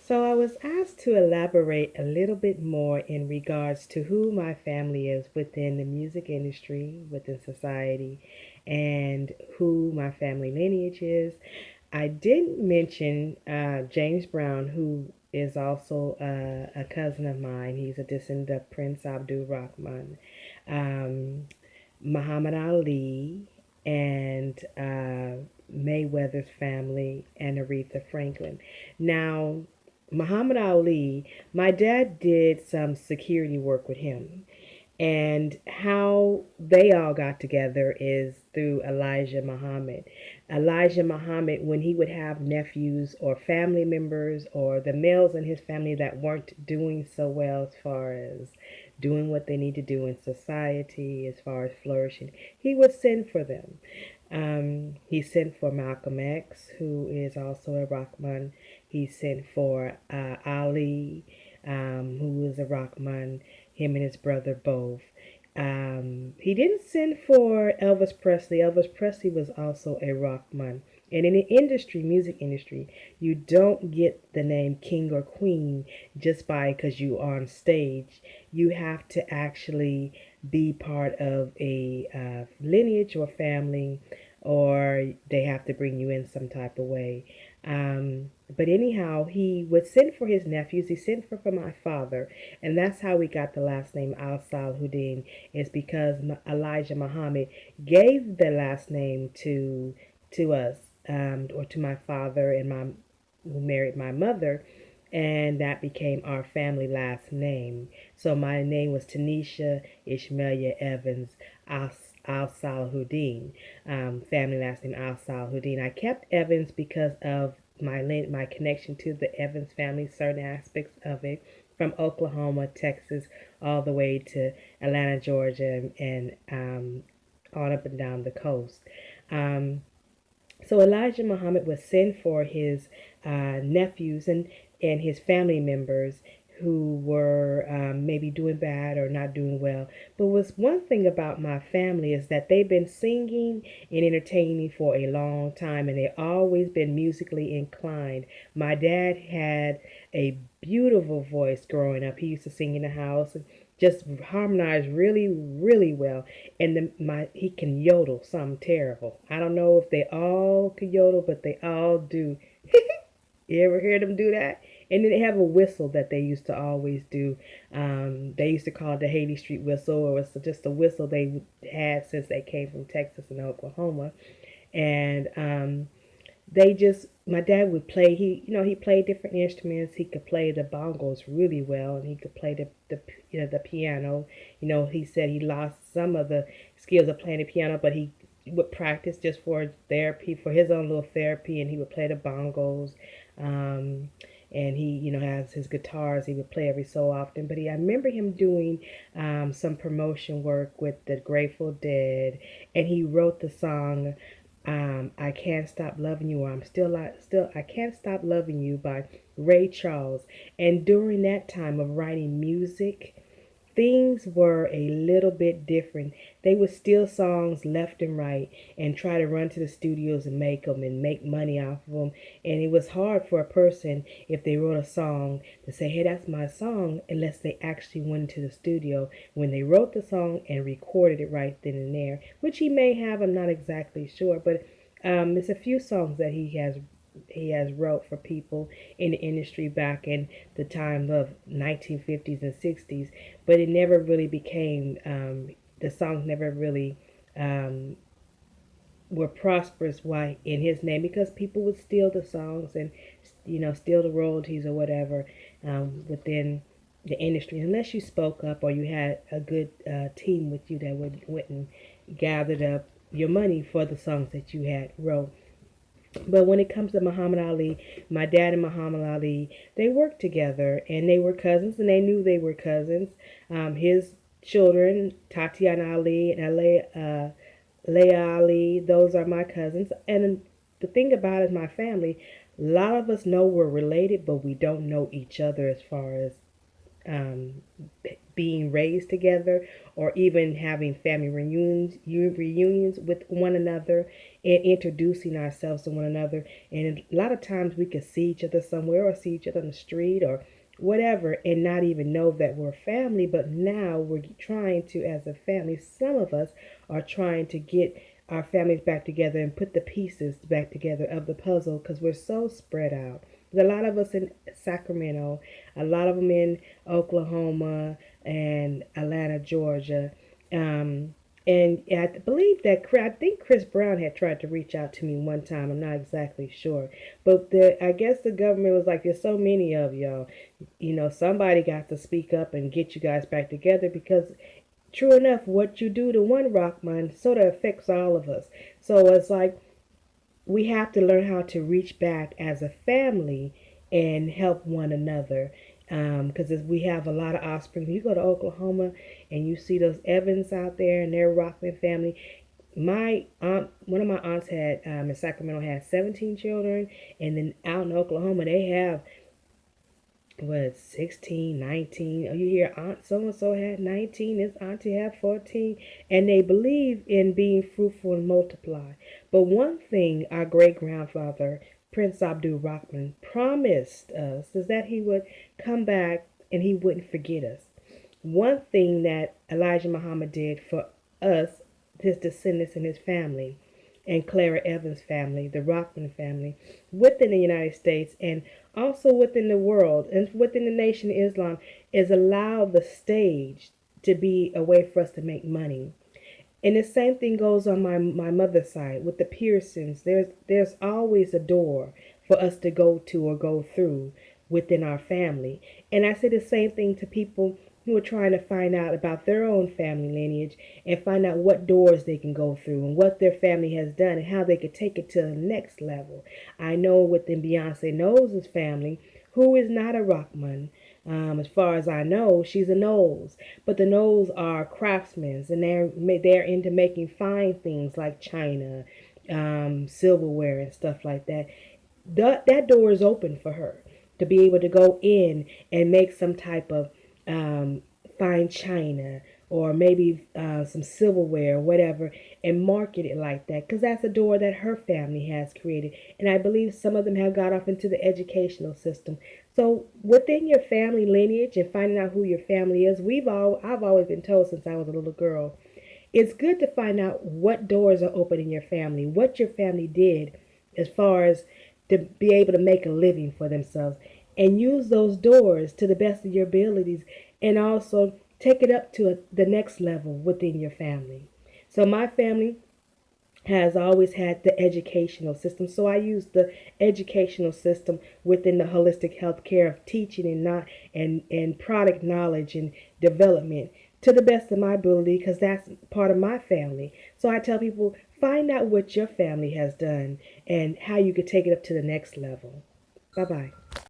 So I was asked to elaborate a little bit more in regards to who my family is within the music industry, within society, and who my family lineage is. I didn't mention James Brown, who is also a cousin of mine. He's a descendant of Prince Abdul Rahman, um, Muhammad Ali, and Mayweather's family, and Aretha Franklin. Now, Muhammad Ali, my dad did some security work with him. And how they all got together is through Elijah Muhammad. Elijah Muhammad, when he would have nephews or family members or the males in his family that weren't doing so well as far as doing what they need to do in society, as far as flourishing, he would send for them. He sent for Malcolm X, who is also a Rahman. He sent for Ali, who was a Rahman, him and his brother both. He didn't send for Elvis Presley. Elvis Presley was also a Rahman. And in the industry, music industry, you don't get the name king or queen just by because you are on stage. You have to actually be part of a lineage or family, or they have to bring you in some type of way. But anyhow, he would send for his nephews. He sent for my father, and that's how we got the last name Al Salhuddin. Is because Elijah Muhammad gave the last name to us, or to my father and my who married my mother, and that became our family last name. So my name was Tanisha Ishmaelia Evans Al Salhuddin, family last name Al Salhuddin. I kept Evans because of my connection to the Evans family, certain aspects of it, from Oklahoma, Texas, all the way to Atlanta, Georgia, and on up and down the coast. Um, so Elijah Muhammad was sent for his nephews and his family members who were maybe doing bad or not doing well. But was one thing about my family is that they've been singing and entertaining for a long time, and they've always been musically inclined. My dad had a beautiful voice growing up. He used to sing in the house and just harmonize really, really well. And he can yodel something terrible. I don't know if they all can yodel, but they all do. You ever hear them do that? And then they have a whistle that they used to always do. They used to call it the Haiti Street whistle, or it's just a whistle they had since they came from Texas and Oklahoma. And they just my dad would play. He played different instruments. He could play the bongos really well, and he could play the piano. He said he lost some of the skills of playing the piano, but he would practice just for therapy, for his own little therapy, and he would play the bongos. Um, and he, has his guitars. He would play every so often. But I remember him doing some promotion work with the Grateful Dead, and he wrote the song "I Can't Stop Loving You," or I Can't Stop Loving You" by Ray Charles. And during that time of writing music, things were a little bit different. They would steal songs left and right and try to run to the studios and make them and make money off of them. And it was hard for a person, if they wrote a song, to say, hey, that's my song, unless they actually went to the studio when they wrote the song and recorded it right then and there, which he may have. I'm not exactly sure, but there's a few songs that he has wrote for people in the industry back in the time of 1950s and 60s, but it never really became the songs never really were prosperous why in his name, because people would steal the songs and steal the royalties or whatever within the industry, unless you spoke up or you had a good team with you that went and gathered up your money for the songs that you had wrote. But when it comes to Muhammad Ali, my dad and Muhammad Ali, they worked together and they were cousins, and they knew they were cousins. His children, Tatiana Ali and Leah Ali, those are my cousins. And the thing about it is, my family, a lot of us know we're related, but we don't know each other as far as um, being raised together, or even having family reunions with one another, and introducing ourselves to one another. And a lot of times we could see each other somewhere, or see each other on the street, or whatever, and not even know that we're family. But now we're trying to, as a family, some of us are trying to get our families back together and put the pieces back together of the puzzle, because we're so spread out. There's a lot of us in Sacramento, a lot of them in Oklahoma and Atlanta, Georgia. Um, and I believe that I think Chris Brown had tried to reach out to me one time. I'm not exactly sure, but I guess the government was like, "There's so many of y'all. Somebody got to speak up and get you guys back together, because true enough, what you do to one rock mine sort of affects all of us." So it's like we have to learn how to reach back as a family and help one another. Because we have a lot of offspring. You go to Oklahoma and you see those Evans out there and their Rockman family. My aunt, one of my aunts had in Sacramento had 17 children, and then out in Oklahoma they have was 16, 19. Oh, you hear aunt so and so had 19, this auntie had 14, and they believe in being fruitful and multiply. But one thing our great grandfather, Prince Abdul Rahman, promised us is that he would come back and he wouldn't forget us. One thing that Elijah Muhammad did for us, his descendants and his family, and Clara Evans' family, the Rockman family, within the United States and also within the world and within the nation of Islam, is allow the stage to be a way for us to make money. And the same thing goes on my mother's side with the Pearsons. There's always a door for us to go to or go through within our family. And I say the same thing to people who are trying to find out about their own family lineage and find out what doors they can go through and what their family has done and how they could take it to the next level. I know within Beyonce Knowles' family, who is not a Rockman. As far as I know, she's a Knowles, but the Knowles are craftsmen, and they're into making fine things like china, silverware, and stuff like that. That door is open for her to be able to go in and make some type of um, fine china, or maybe some silverware or whatever, and market it like that, because that's a door that her family has created. And I believe some of them have got off into the educational system. So within your family lineage and finding out who your family is, I've always been told since I was a little girl, it's good to find out what doors are open in your family, what your family did as far as to be able to make a living for themselves, and use those doors to the best of your abilities, and also take it up to the next level within your family. So my family has always had the educational system. So I use the educational system within the holistic health care of teaching and not and product knowledge and development to the best of my ability, because that's part of my family. So I tell people, find out what your family has done and how you could take it up to the next level. Bye bye.